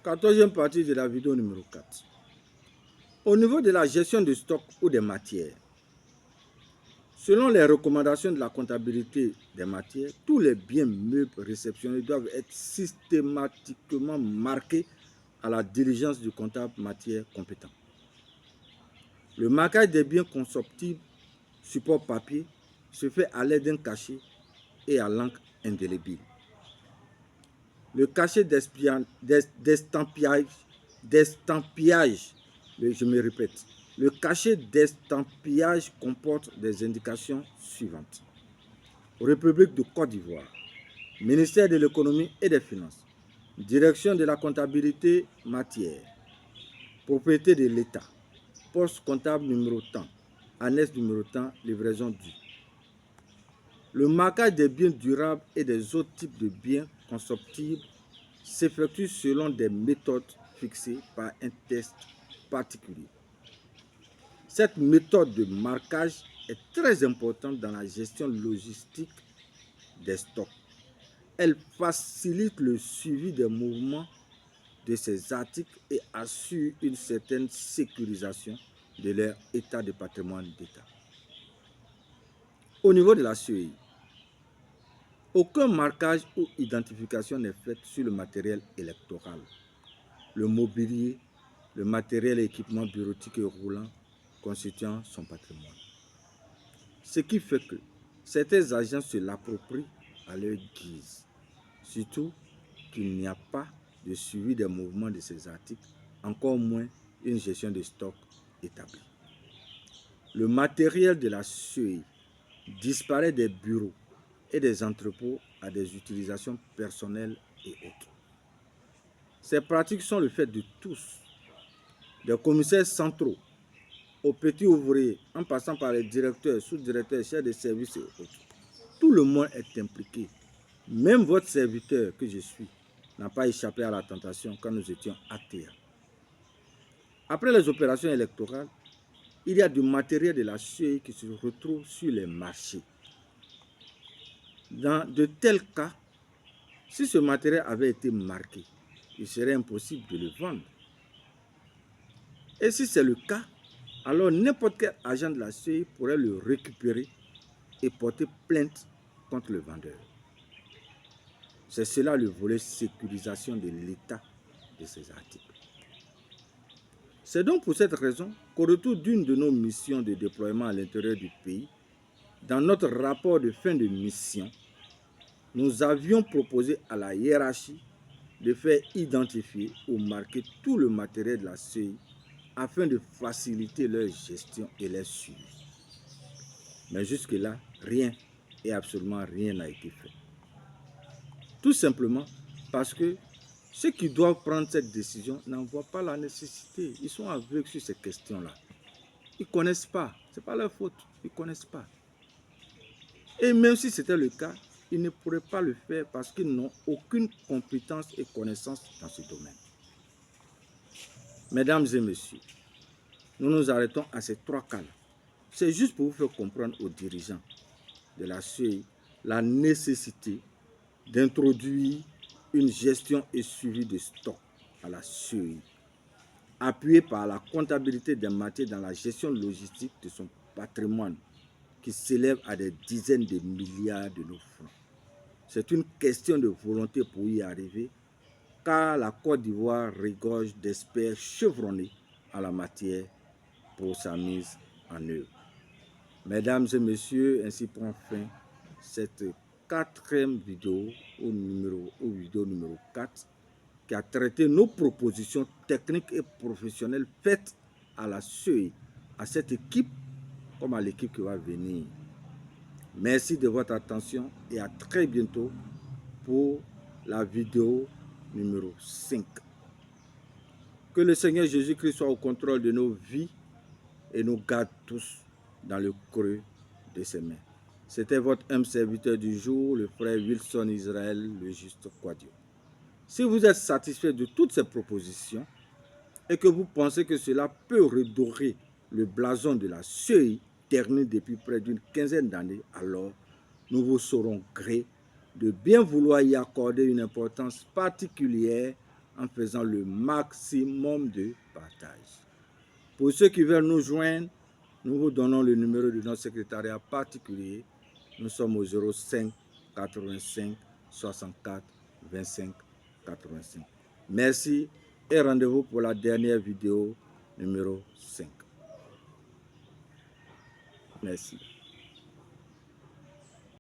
14e partie de la vidéo numéro 4. Au niveau de la gestion de stock ou des matières, selon les recommandations de la comptabilité des matières, tous les biens meubles réceptionnés doivent être systématiquement marqués à la diligence du comptable matière compétent. Le marquage des biens consomptibles support papier se fait à l'aide d'un cachet et à l'encre indélébile. Le cachet d'estampillage, je me répète, le cachet d'estampillage comporte des indications suivantes. République de Côte d'Ivoire, ministère de l'économie et des finances, direction de la comptabilité matière, propriété de l'État, poste comptable numéro tant, annexe numéro tant, livraison due. Le marquage des biens durables et des autres types de biens consomptibles s'effectue selon des méthodes fixées par un test particulier. Cette méthode de marquage est très importante dans la gestion logistique des stocks. Elle facilite le suivi des mouvements de ces articles et assure une certaine sécurisation de leur état de patrimoine d'État. Au niveau de la CEI, aucun marquage ou identification n'est fait sur le matériel électoral, le mobilier, le matériel et équipement bureautique et roulant constituant son patrimoine. Ce qui fait que certains agents se l'approprient à leur guise, surtout qu'il n'y a pas de suivi des mouvements de ces articles, encore moins une gestion de stock établie. Le matériel de la CEI disparaît des bureaux et des entrepôts à des utilisations personnelles et autres. Ces pratiques sont le fait de tous, des commissaires centraux aux petits ouvriers, en passant par les directeurs, sous-directeurs, chefs de service et autres. Tout le monde est impliqué. Même votre serviteur que je suis n'a pas échappé à la tentation quand nous étions ATA. Après les opérations électorales, il y a du matériel de la CEI qui se retrouve sur les marchés. Dans de tels cas, si ce matériel avait été marqué, il serait impossible de le vendre. Et si c'est le cas, alors n'importe quel agent de la CEI pourrait le récupérer et porter plainte contre le vendeur. C'est cela le volet sécurisation de l'état de ces articles. C'est donc pour cette raison qu'au retour d'une de nos missions de déploiement à l'intérieur du pays, dans notre rapport de fin de mission, nous avions proposé à la hiérarchie de faire identifier ou marquer tout le matériel de la CEI afin de faciliter leur gestion et leur suivi. Mais jusque-là, rien et absolument rien n'a été fait. Tout simplement parce que ceux qui doivent prendre cette décision n'en voient pas la nécessité. Ils sont aveugles sur ces questions-là. Ils ne connaissent pas. Ce n'est pas leur faute. Ils ne connaissent pas. Et même si c'était le cas, ils ne pourraient pas le faire parce qu'ils n'ont aucune compétence et connaissance dans ce domaine. Mesdames et messieurs, nous nous arrêtons à ces trois cas-là. C'est juste pour vous faire comprendre aux dirigeants de la CEI la nécessité d'introduire une gestion et suivi de stock à la CEI, appuyée par la comptabilité des matières dans la gestion logistique de son patrimoine qui s'élève à des dizaines de milliards de nos francs. C'est une question de volonté pour y arriver, car la Côte d'Ivoire regorge d'experts chevronnés en la matière pour sa mise en œuvre. Mesdames et messieurs, ainsi prend fin cette quatrième vidéo, vidéo numéro 4, qui a traité nos propositions techniques et professionnelles faites à la CEI, à cette équipe comme à l'équipe qui va venir. Merci de votre attention et à très bientôt pour la vidéo numéro 5. Que le Seigneur Jésus-Christ soit au contrôle de nos vies et nous garde tous dans le creux de ses mains. C'était votre humble serviteur du jour, le frère Wilson Israël, le juste Quadio. Si vous êtes satisfait de toutes ces propositions et que vous pensez que cela peut redorer le blason de la CEI, terni depuis près d'une quinzaine d'années, alors nous vous saurons gré de bien vouloir y accorder une importance particulière en faisant le maximum de partage. Pour ceux qui veulent nous joindre, nous vous donnons le numéro de notre secrétariat particulier. Nous sommes au 05 85 64 25 85. Merci et rendez-vous pour la dernière vidéo numéro 5. Merci.